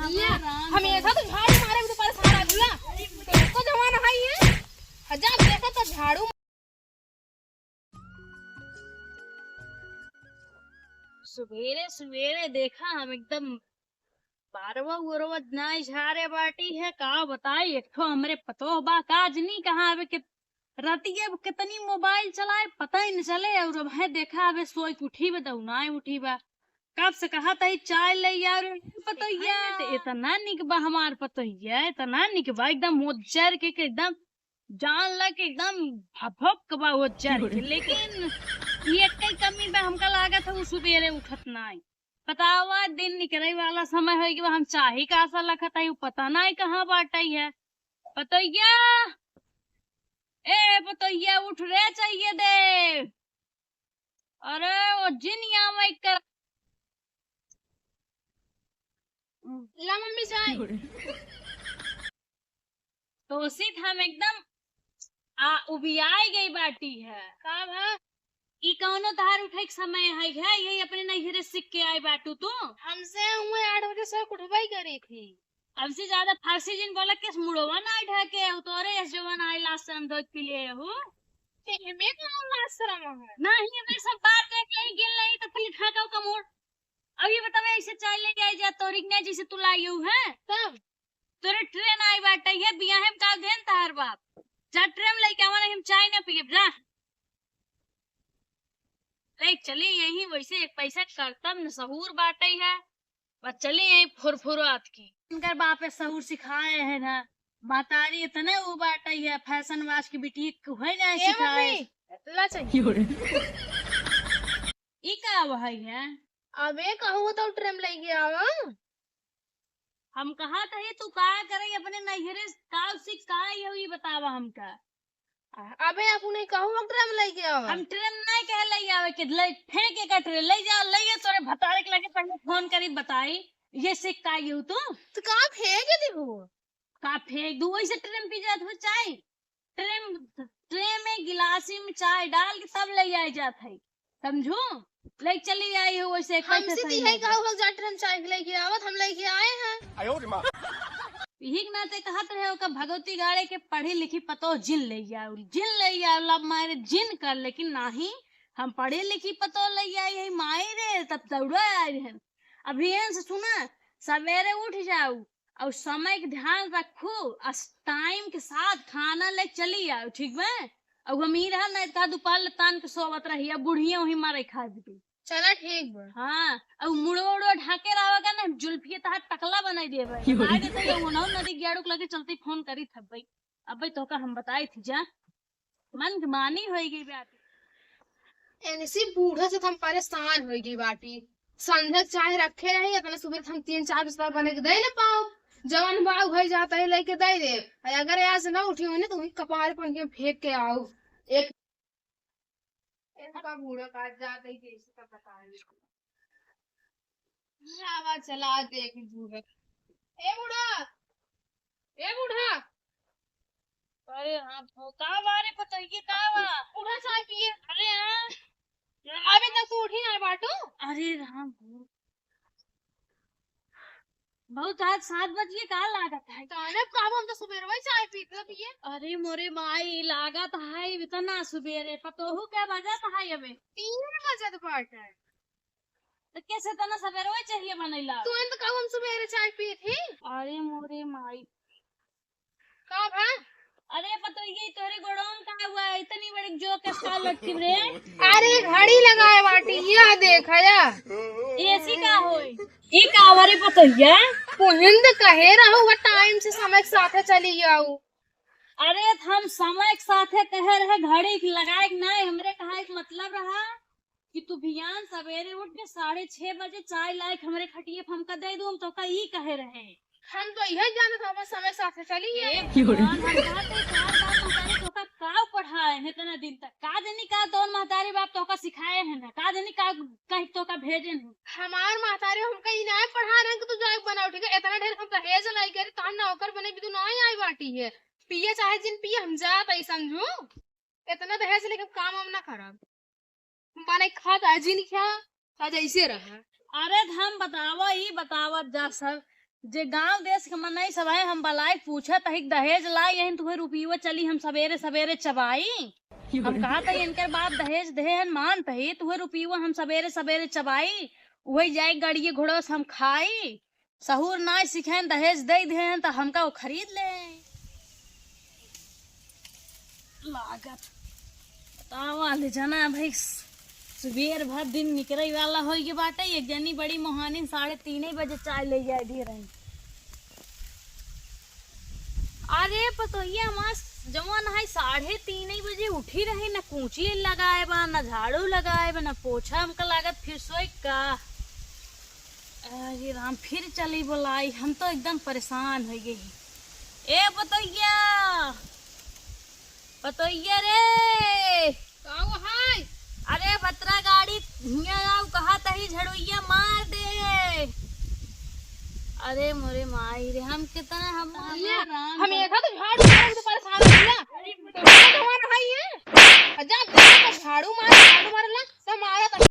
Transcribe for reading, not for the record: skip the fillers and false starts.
हमेशा तो झाड़ू मारे भी तो परेशान आ गुला तो जमाना है ये हजार देखा तो झाड़ू सवेरे सवेरे देखा हम एकदम बारवा उरवा नाई झारे बाटी है का बताई एक ठो हमरे पतो बा काज नहीं कहा अब कि रतिया कितनी मोबाइल चलाए पता ही नहीं चले और अब है देखा अब सोई उठी बा दऊ ना उठी बा कब से कहा था चाय ले यार पतोहिया तो इतना निक बा हमार पतोहिया इतना निक बा एकदम मोजर के एकदम जान लग एकदम भभक बा मोजर के लेकिन ये कई कमी बा हमका लागत है वो सुबेरे उठत नहीं बतावा दिन निकले वाला समय है कि हम चाहे का आशा लखत है पता नहीं कहाँ बाटाई है पतोहिया ए पतोहिया उठ रे चाहिए दे अरे वो जिन यहाँ कर ला मम्मी चाय तो उसी हम एकदम उबियाई गई बाटी है का भा ई कौनो तार उठे के समय है यही अपने नैहरे सीख के आए बाटू तू हमसे हुए 8 बजे से उठवाई करी थी अब से ज्यादा फारसी जिन बोला किस मुड़वा ना ढके तोरे ऐसे जवान आई लास्ट टाइम दो के लिए हो हमें कौन आश्रम है नहीं हमें सब बात देख ले गिन नहीं तो फिर ढाका का मोड़ अब ये बतावे ऐसे चाय लेके आई जा तोरी ने जैसे तू लाई हूं है तब तोरे ट्रेन आई बाटे है बिया हम का घेन तार बाप जा ट्रेन लेके आवा हम चाय ना पिए जा ले चली यही वैसे एक पैसा करतब न सहूर बाटे है बस चली यही फुरफुरात की इनकर बापे सहूर सिखाए है ना बातारी इतने वो बाटे है फैशन वाच की बेटी है ना सिखाए ला चाहिए ई का वही है अबे कहूँ तो ट्रेन ले गया आवा हम कहा था तू का करे अपने नैहरे काल सीख का ये बतावा हमका अबे आप नहीं कहूँ हम ट्रेन ले गया हम ट्रेन नहीं कह ले आवे के ले फेंके का ट्रेन ले जा ले तोरे भतारे के लगे पहले फोन करी बताई ये सीख का यू तू तो कहाँ फेंके दी हो का फेंक दू वैसे ट्रेन पी जात हो चाय ट्रेन में गिलासी में चाय डाल के सब ले आई जात है समझू ले चली आई हो वैसे हमसे दी है कहूँ हम जा ट्रेन चाय ले के आवत हम लेके आए हैं यही नाते कहत रहे का भगवती गाड़े के पढ़ी लिखी पतो जिन ले आओ लब मारे जिन कर लेकिन नहीं हम पढ़े लिखी पतो ले आई है माई रे तब दौड़ा आए हैं अभी से सुना सवेरे उठ जाओ और समय के ध्यान रखो टाइम के साथ खाना ले चली आओ ठीक है और हम ही रहा नहीं था दोपहर तान के सोवत रही अब बुढ़िया वही मारे खा दी चला ठीक बा हाँ और मुड़ो उड़ो ढाके रहोगा ना जुल्फी तहां टकला बनाई देबे आ देते ये ओनौ नदी ग्याड़ुक लगे चलती फोन करी थब भाई अब भाई तो का हम बताई थी जा मन मानी होई गई बात ऐसी बूढ़ा से हम परेशान हो गई बाटी संध्या चाय रखे रही अपने सुबह हम 3-4 बिस्तर बने के दे ना पाओ जवान बाग हो जाता है लेके दे दे अगर यहाँ से ना उठी हो तो कपार पर के फेंक के आओ एक इनका बूढ़ा काट जाता है जैसे तब बता रहा चला देख बूढ़ा ए बूढ़ा अरे हाँ का बारे पता ये का बा बूढ़ा चाय पिए अरे हाँ अभी तक तो उठी ना बाटू अरे राम बहुत आज 7 बजे का लागत है ताने काम हम तो सुबह में चाय पीते पिए अरे मोरे माई लागत है इतना सुबेरे पतोहू क्या बजत है अबे 3 बजे बाट है तो कैसे तना सवेरे चाहिए बनैला तू इन तो कब हम सुबह चाय पी थी अरे मोरे माई कब है अरे पतो ये तोरे गोड़ों का हुआ इतनी बड़ी जो के साल लटकी रे अरे घड़ी लगाए बाटी ये देखा या एसी का होई ई का वरे पतो ये पुहिंद कहे रहो वो टाइम से समय के साथ चली जाऊ अरे हम समय के साथ कह रहे घड़ी लगाए नहीं हमरे कहा एक मतलब रहा कि तू बियान सवेरे उठ के 6:30 बजे चाय लाए हमरे खटिए हमका दे दूं तो का ई कहे रहे हम तो यही जाने था हमारे समय साथ चली है का पढ़ाए है इतना दिन तक का जनी का तो महतारी बाप तो का सिखाए है ना का जनी का कहीं तो का भेजे है हमार महतारी हम कहीं ना पढ़ा रहे कि तू जाए बनाओ ठीक है इतना ढेर हम दहेज लाई करे तान ना होकर बने भी तू ना आई बाटी है पिए चाहे जिन पिए हम जात आई समझू इतना दहेज लेके काम हम ना खराब बने खा का जिन क्या आज ऐसे रहा अरे हम बतावा ही बतावत जा सब जे गांव देश के मनई सब है हम बलाई पूछा तही दहेज लाई यही तुम्हें रुपये चली हम सवेरे सवेरे चबाई हम कहा था इनके बाद दहेज दे मान तही तुम्हें रुपये हम सवेरे सवेरे चबाई वही जाए गाड़िए घोड़ोस हम खाई सहूर ना सीखे दहेज दे दे तो हमका वो खरीद ले लागत बतावा ले जाना भाई सुबेर भर दिन निकले वाला हो गए बाटे एक जनी बड़ी मोहानी 3:30 बजे चाय ले जाए दे रही अरे पतोहिया मस्त जवन है 3:30 बजे उठी रही न कूची लगाए बा न झाड़ू लगाए बा न पोछा हमका लागत फिर सोई का अरे राम फिर चली बुलाई हम तो एकदम परेशान हो गई ए पतोहिया पतोहिया रे काऊ हाय अरे बतरा गाड़ी हियाँ कहा तही झड़ुइया मार दे अरे मोरे माई रे हम कितना हम एक हाथ झाड़ू मार के परेशान हो गया तो हमारा भाई है जब झाड़ू मारला तो मारा